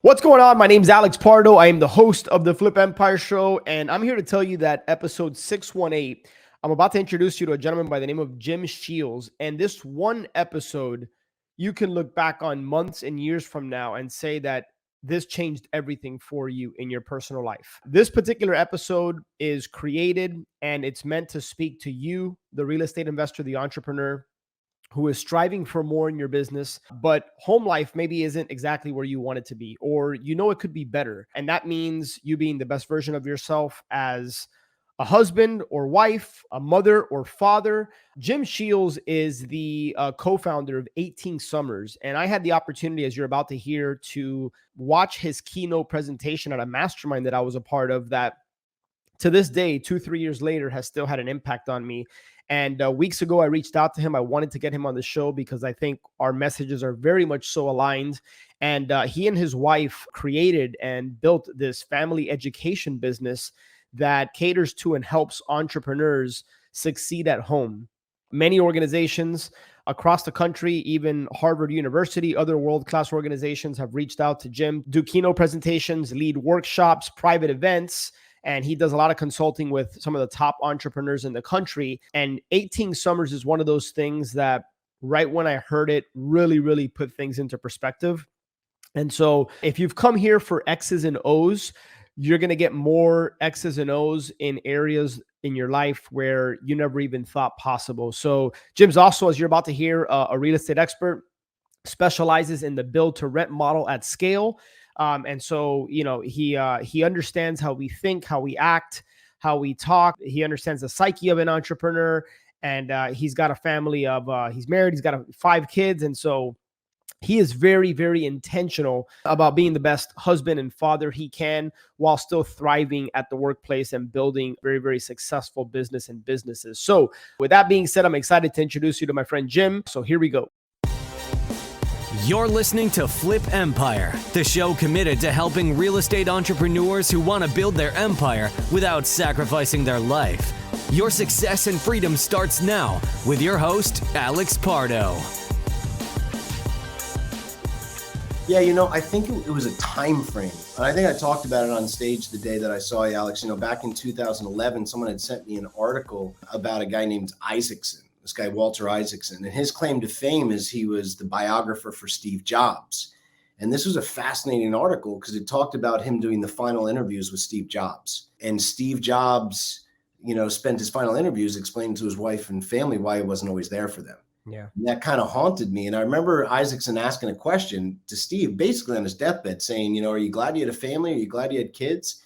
What's going on? My name's Alex Pardo. I am the host of the Flip Empire Show, and I'm here to tell you that episode 618, I'm about to introduce you to a gentleman by the name of Jim Sheils. And this one episode, you can look back on months and years from now and say that this changed everything for you in your personal life. This particular episode is created and it's meant to speak to you, the real estate investor, the entrepreneur, who is striving for more in your business, but home life maybe isn't exactly where you want it to be, or you know it could be better. And that means you being the best version of yourself as a husband or wife, a mother or father. Jim Sheils is the co-founder of 18 Summers. And I had the opportunity, as you're about to hear, to watch his keynote presentation at a mastermind that I was a part of that to this day, 2-3 years later, has still had an impact on me. And weeks ago, I reached out to him. I wanted to get him on the show because I think our messages are very much so aligned. And he and his wife created and built this family education business that caters to and helps entrepreneurs succeed at home. Many organizations across the country, even Harvard University, other world-class organizations have reached out to Jim, do keynote presentations, lead workshops, private events, and he does a lot of consulting with some of the top entrepreneurs in the country. And 18 Summers is one of those things that right when I heard it, really put things into perspective. And so if you've come here for X's and O's, you're going to get more X's and O's in areas in your life where you never even thought possible. So Jim's also, as you're about to hear, a real estate expert, specializes in the build to rent model at scale. And so, you know, he understands how we think, how we act, how we talk. He understands the psyche of an entrepreneur, and he's got a family of, he's married, he's got 5 kids. And so he is very intentional about being the best husband and father he can while still thriving at the workplace and building very successful businesses. So with that being said, I'm excited to introduce you to my friend Jim. So here we go. You're listening to Flip Empire, the show committed to helping real estate entrepreneurs who want to build their empire without sacrificing their life. Your success and freedom starts now with your host, Alex Pardo. Yeah, you know, I think it was a time frame. And I think I talked about it on stage the day that I saw you, Alex. You know, back in 2011, someone had sent me an article about a guy named Isaacson. This guy, Walter Isaacson, and his claim to fame is he was the biographer for Steve Jobs. And this was a fascinating article because it talked about him doing the final interviews with Steve Jobs. And Steve Jobs, you know, spent his final interviews explaining to his wife and family why he wasn't always there for them. Yeah. And that kind of haunted me. And I remember Isaacson asking a question to Steve, basically on his deathbed, saying, you know, are you glad you had a family? Are you glad you had kids?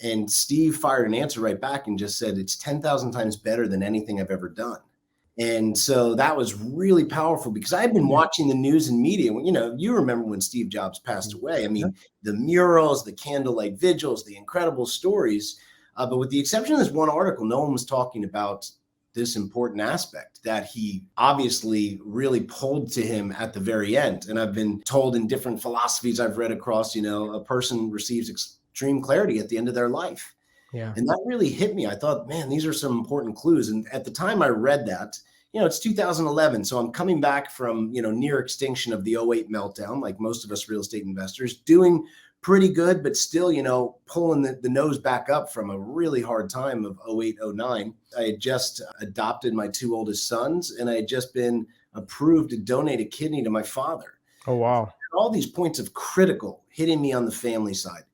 And Steve fired an answer right back and just said, it's 10,000 times better than anything I've ever done. And so that was really powerful because I've been watching the news and media. You know, you remember when Steve Jobs passed away. I mean, the murals, the candlelight vigils, the incredible stories. But with the exception of this one article, no one was talking about this important aspect that he obviously really pulled to him at the very end. And I've been told in different philosophies I've read across, you know, a person receives extreme clarity at the end of their life. Yeah. And that really hit me. I thought, man, these are some important clues. And at the time I read that, you know, it's 2011. So I'm coming back from, you know, near extinction of the '08 meltdown, like most of us real estate investors, doing pretty good, but still, you know, pulling the nose back up from a really hard time of '08, '09. I had just adopted my 2 oldest sons, and I had just been approved to donate a kidney to my father. Oh, wow. All these points of critical hitting me on the family side.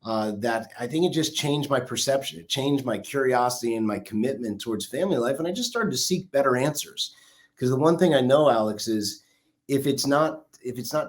That I think it just changed my perception. It changed my curiosity and my commitment towards family life. And I just started to seek better answers. Because the one thing I know, Alex, is if it's not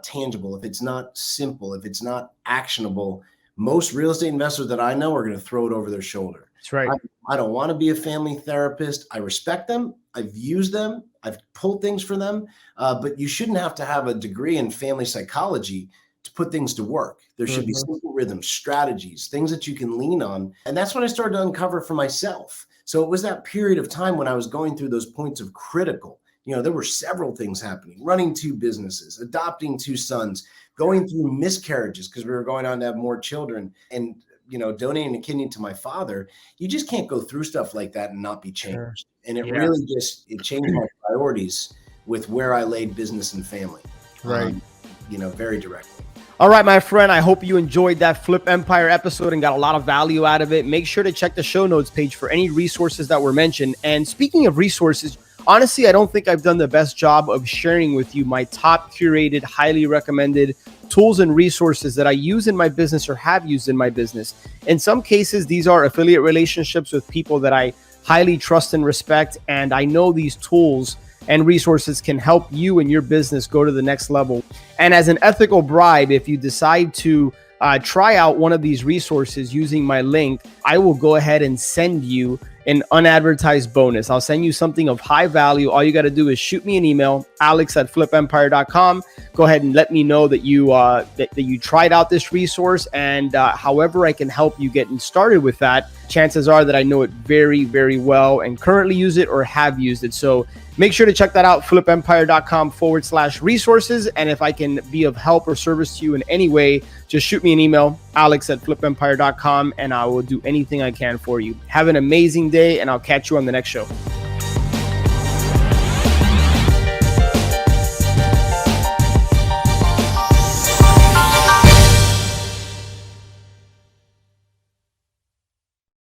tangible, if it's not simple, if it's not actionable, most real estate investors that I know are going to throw it over their shoulder. That's right. I don't want to be a family therapist. I respect them. I've used them. I've pulled things for them. But you shouldn't have to have a degree in family psychology to put things to work. There should be simple rhythms, strategies, things that you can lean on. And that's when I started to uncover for myself. So it was that period of time when I was going through those points of critical. You know, there were several things happening, running 2 businesses, adopting 2 sons, going through miscarriages because we were going on to have more children, and, you know, donating a kidney to my father. You just can't go through stuff like that and not be changed. Sure. And it really just, it changed my priorities with where I laid business and family. Right. You know, very directly. All right, my friend, I hope you enjoyed that Flip Empire episode and got a lot of value out of it. Make sure to check the show notes page for any resources that were mentioned. And speaking of resources, honestly, I don't think I've done the best job of sharing with you my top curated, highly recommended tools and resources that I use in my business or have used in my business. In some cases, these are affiliate relationships with people that I highly trust and respect. And I know these tools and resources can help you and your business go to the next level. And as an ethical bribe, if you decide to try out one of these resources using my link, I will go ahead and send you an unadvertised bonus. I'll send you something of high value. All you got to do is shoot me an email, alex@flipempire.com. Go ahead and let me know that you tried out this resource, and however I can help you getting started with that. Chances are that I know it very, very well and currently use it or have used it. So make sure to check that out, flipempire.com/resources. And if I can be of help or service to you in any way, just shoot me an email, alex@flipempire.com, and I will do anything I can for you. Have an amazing day, and I'll catch you on the next show.